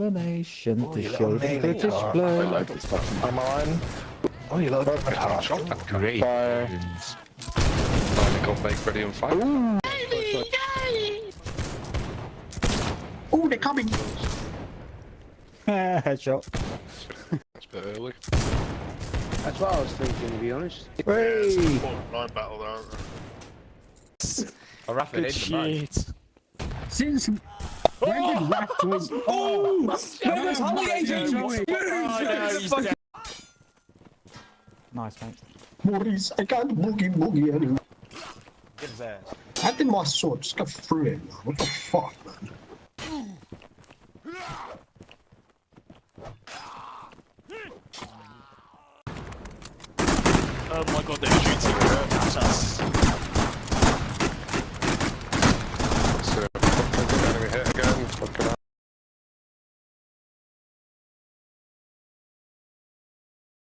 determination Oh, to you show little the meanie British tart. blood. Am I on? Oh, you little tart. Great. Fire. Finally got Make Ready and Fight. Oh, they're coming! Headshot. That's a bit early. That's what I was thinking, to be honest. Hey! Line battle there, aren't there? A rapid Good in shit. Since when did Raft was... Oh! No, there's Holly agent! Joey. Nice, mate. Maurice, I can't boogie anymore. Get his ass. I did my sword, just got through it, man. What the fuck, man? Oh my god, they're shooting. That's us.